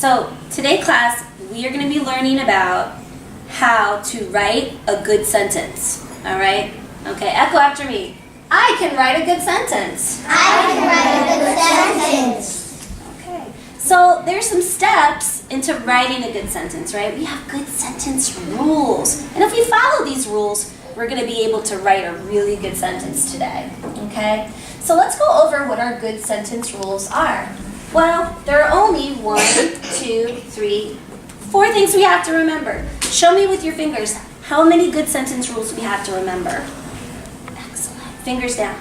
So today class, we are going to be learning about how to write a good sentence. All right? Okay, echo after me. I can write a good sentence. I can write a good sentence. Okay. So there's some steps into writing a good sentence, right? We have good sentence rules. And if we follow these rules, we're going to be able to write a really good sentence today. Okay? So let's go over what our good sentence rules are. Well, there are only 1, 2, 3, 4 things we have to remember. Show me with your fingers how many good sentence rules we have to remember. Excellent. Fingers down.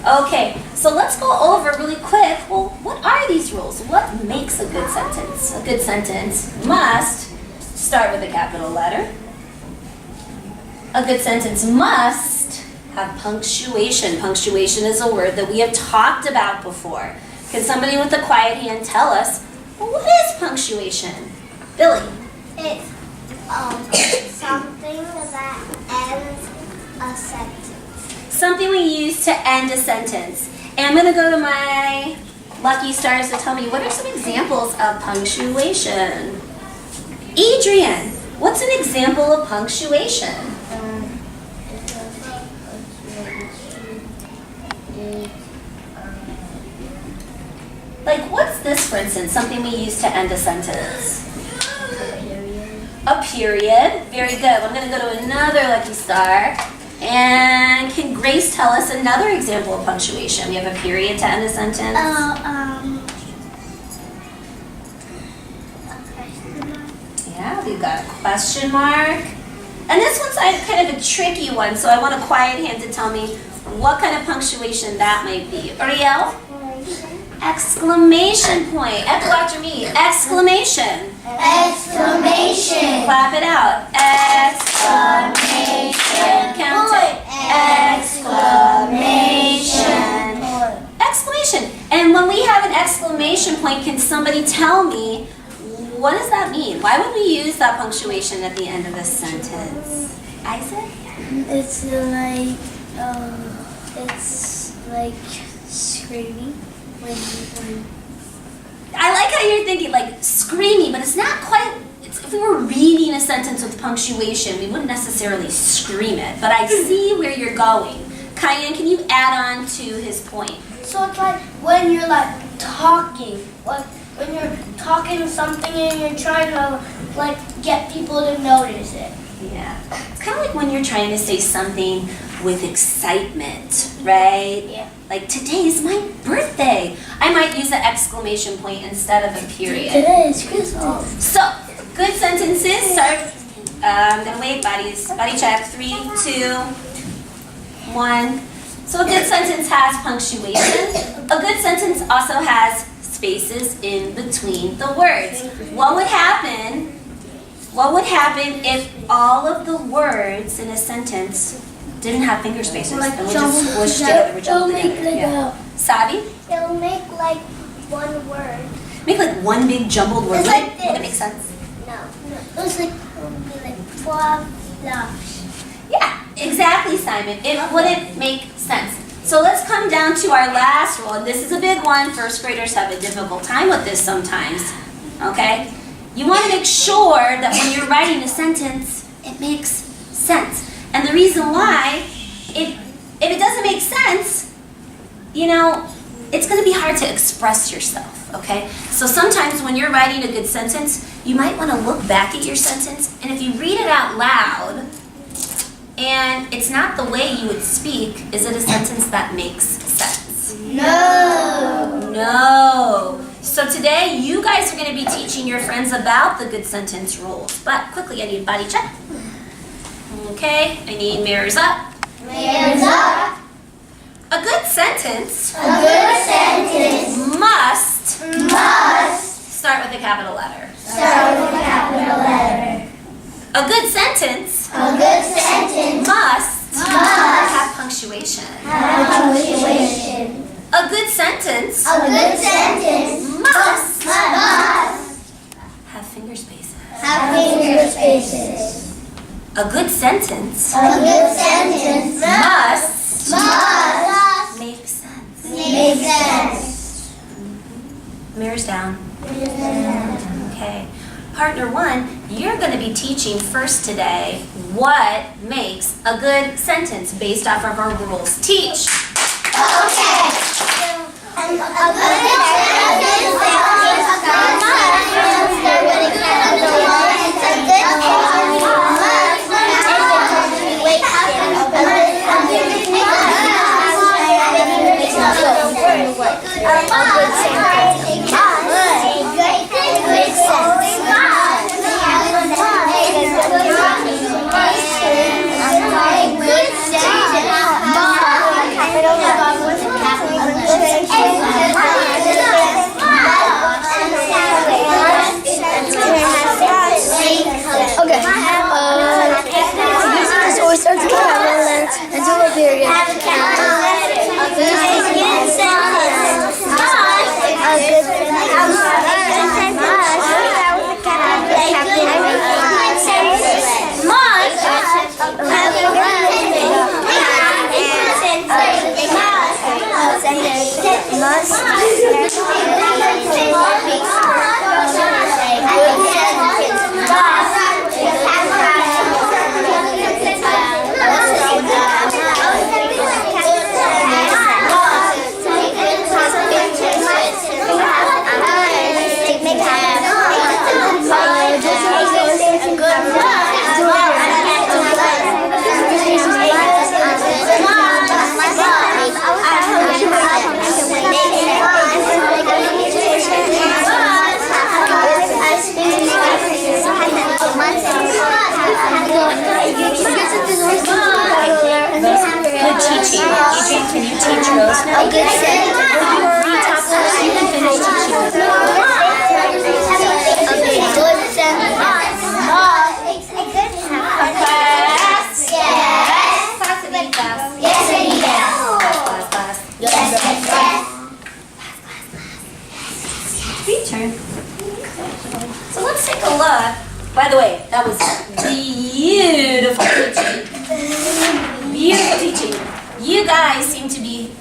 Okay, so let's go over really quick. Well, what are these rules? What makes a good sentence? A good sentence must start with a capital letter. A good sentence must have punctuation. Punctuation is a word that we have talked about before. Can somebody with a quiet hand tell us, well, what is punctuation? Billy. It's something that ends a sentence. Something we use to end a sentence. And I'm going to go to my lucky stars to tell me what are some examples of punctuation. Adrian, what's an example of punctuation? Like, what's this, for instance? Something we use to end a sentence. A period. Very good. I'm going to go to another lucky star. And can Grace tell us another example of punctuation? We have a period to end a sentence. Yeah, we've got a question mark. And this one's kind of a tricky one, so I want a quiet hand to tell me what kind of punctuation that might be. Ariel? Exclamation point. Echo after me. Exclamation. Exclamation. Clap it out. Exclamation. Count it. Exclamation. Exclamation. And when we have an exclamation point, can somebody tell me, what does that mean? Why would we use that punctuation at the end of a sentence? Isaac? It's like screaming when I like how you're thinking, like screaming, but it's not quite. If we were reading a sentence with punctuation, we wouldn't necessarily scream it. But I see where you're going. Kyan, can you add on to his point? So it's like when you're like talking, like when you're talking something and you're trying to like get people to notice it. Yeah. It's kind of like when you're trying to say something with excitement, right? Yeah. Like, today's my birthday. I might use an exclamation point instead of a period. Today is Christmas. So, good sentences start. I'm going to wait, buddies. Buddy check. 3, 2, 1. So, a good sentence has punctuation. A good sentence also has spaces in between the words. What would happen if all of the words in a sentence didn't have finger spaces? Like and we just squished together, we're jumbled together. Yeah. Sabi? It'll make like one word. Make like one big jumbled word. It's like Would it this. make sense? No. It'll be like fluff. Yeah, exactly, Simon. It wouldn't make sense. So let's come down to our last rule, and this is a big one. First graders have a difficult time with this sometimes, okay? You want to make sure that when you're writing a sentence, it makes sense. And the reason why, if it doesn't make sense, it's going to be hard to express yourself, okay? So sometimes when you're writing a good sentence, you might want to look back at your sentence, and if you read it out loud, and it's not the way you would speak, is it a sentence that makes sense? No. So today, you guys are going to be teaching your friends about the good sentence rules. But quickly, I need body check. Okay, I need mirrors up. Mirrors up. A good sentence A good sentence must must start with a capital letter. start with a capital letter. A good sentence A good sentence must have punctuation. have punctuation. A good sentence A good sentence must have finger spaces. finger spaces. A good sentence A good sentence must must make sense. make sense. Mirrors Fingers down. Okay. Partner one, you're going to be teaching first today what makes a good sentence based off of our rules. Teach. Okay. A good teaching. Adrian, can you teach Rose now? A good sentence. You already taught her, so you can finish teaching her. Turn. So let's take a look. By the way, that was beautiful teaching. Beautiful teaching. You guys seem to be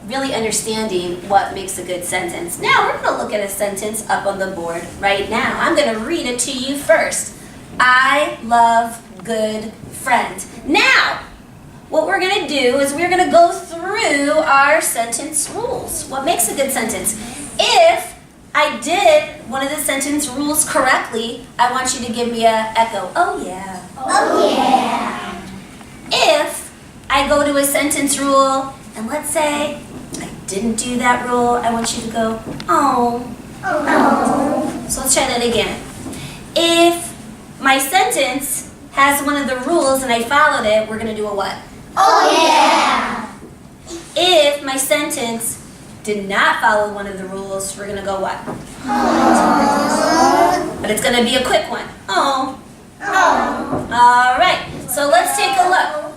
really understanding what makes a good sentence. Now we're going to look at a sentence up on the board right now. I'm going to read it to you first. I love good friend. Now, what we're going to do is we're going to go through our sentence rules. What makes a good sentence? If I did one of the sentence rules correctly, I want you to give me a echo. Oh yeah. Oh yeah. If I go to a sentence rule and let's say I didn't do that rule, I want you to go, oh. Oh. So let's try that again. If my sentence has one of the rules and I followed it, we're going to do a what? Oh yeah. If my sentence did not follow one of the rules, we're going to go what? Oh. But it's going to be a quick one. Oh. Oh. All right. So let's take a look.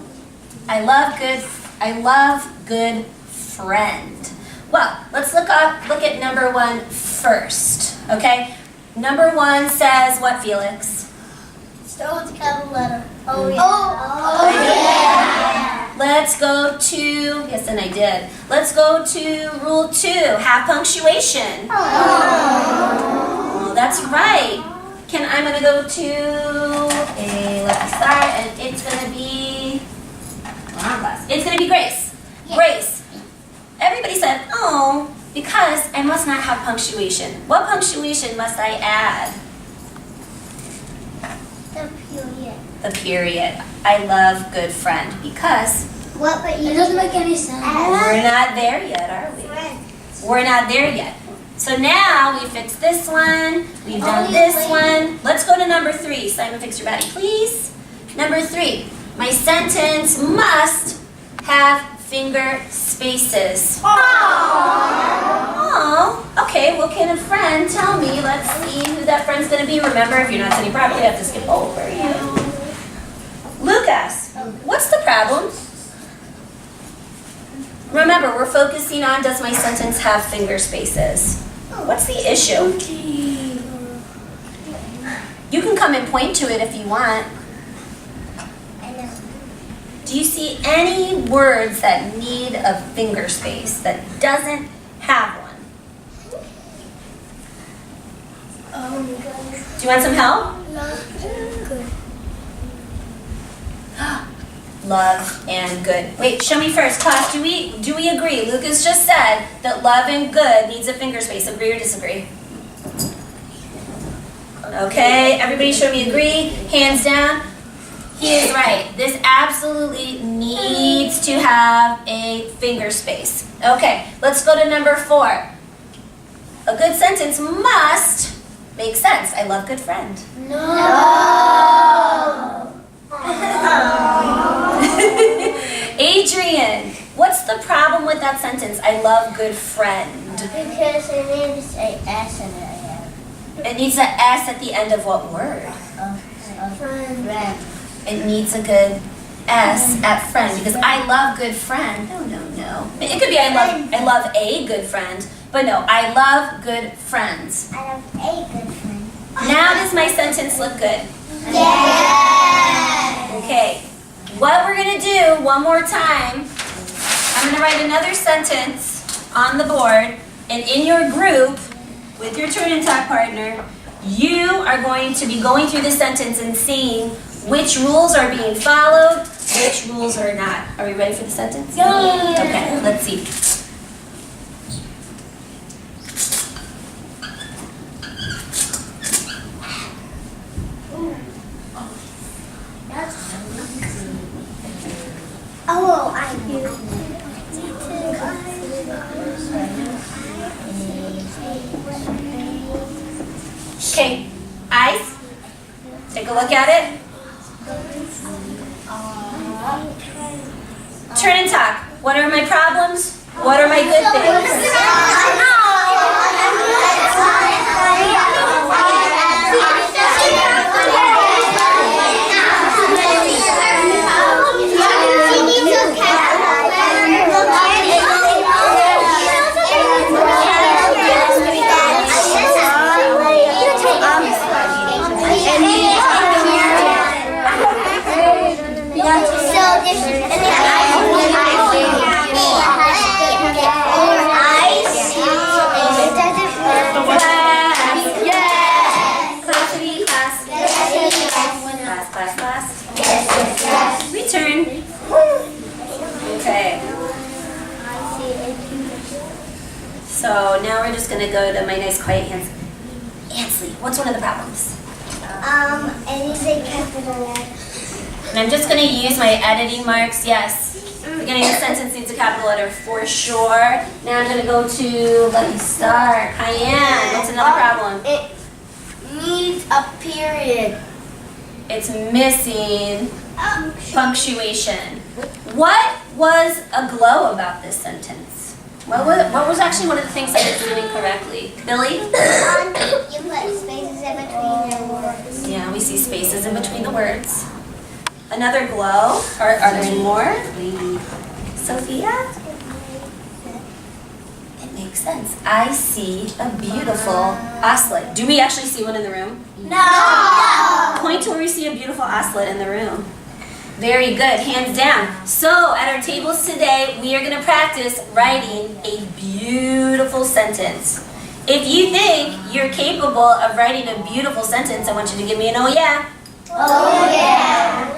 I love good friend. Well, let's look at number one first. Okay? Number one says what, Felix? Start with a capital letter. Oh yeah. Oh yeah. Let's go to, yes, and I did. Let's go to rule 2, have punctuation. Oh, that's right. I'm going to go to a lucky star, and it's going to be, it's going to be Grace. Yes. Grace. Everybody said, oh, because I must not have punctuation. What punctuation must I add? The period. The period. I love good friend because What? But you It doesn't make any sense. we're not there yet, are we? We're not there yet. So now we fixed this one, we've done this one. Let's go to number 3. Simon, fix your body, please. Number 3, my sentence must have finger spaces. Oh, okay, well can a friend tell me, let's see who that friend's gonna be. Remember, if you're not sitting properly, you have to skip over you. Lucas, what's the problem? Remember, we're focusing on, does my sentence have finger spaces? What's the issue? You can come and point to it if you want. Do you see any words that need a finger space that doesn't have one? Do you want some help? Good. Love and good. Wait, show me first, class. Do we agree? Lucas just said that love and good needs a finger space. Agree or disagree? Okay, everybody show me agree. Hands down. He is right. This absolutely needs to have a finger space. Okay, let's go to number 4. A good sentence must make sense. I love good friend. No. Adrian, what's the problem with that sentence? I love good friend. Because it needs a S in it. It needs an S at the end of what word? Friend. It needs a good S at friend because I love good friend. No. It could be I love a good friend, but no, I love good friends. I love a good friend. Now does my sentence look good? Yeah. Okay. What we're going to do one more time, I'm going to write another sentence on the board, and in your group, with your turn and talk partner, you are going to be going through the sentence and seeing which rules are being followed, which rules are not. Are we ready for the sentence? Yeah. Okay, let's see. Oh, I do. Okay, eyes. Take a look at it. Turn and talk. What are my problems? What are my good things? Class. Return. Okay. So now we're just going to go to my nice quiet hands. Ansley, what's one of the problems? It is a capital letter. And I'm just going to use my editing marks. Yes. The beginning of the sentence needs a capital letter for sure. Now I'm going to go to, let me start. Cayenne, what's another problem? It needs a period. It's missing punctuation. What was a glow about this sentence? What was actually one of the things I was doing correctly? Billy? You put spaces in between your words. Yeah, we see spaces in between the words. Another glow. Are there any more? Sophia? It makes sense. I see a beautiful oslet. Do we actually see one in the room? No. Point to where we see a beautiful oslet in the room. Very good, hands down. So at our tables today, we are going to practice writing a beautiful sentence. If you think you're capable of writing a beautiful sentence, I want you to give me an oh yeah. Oh yeah.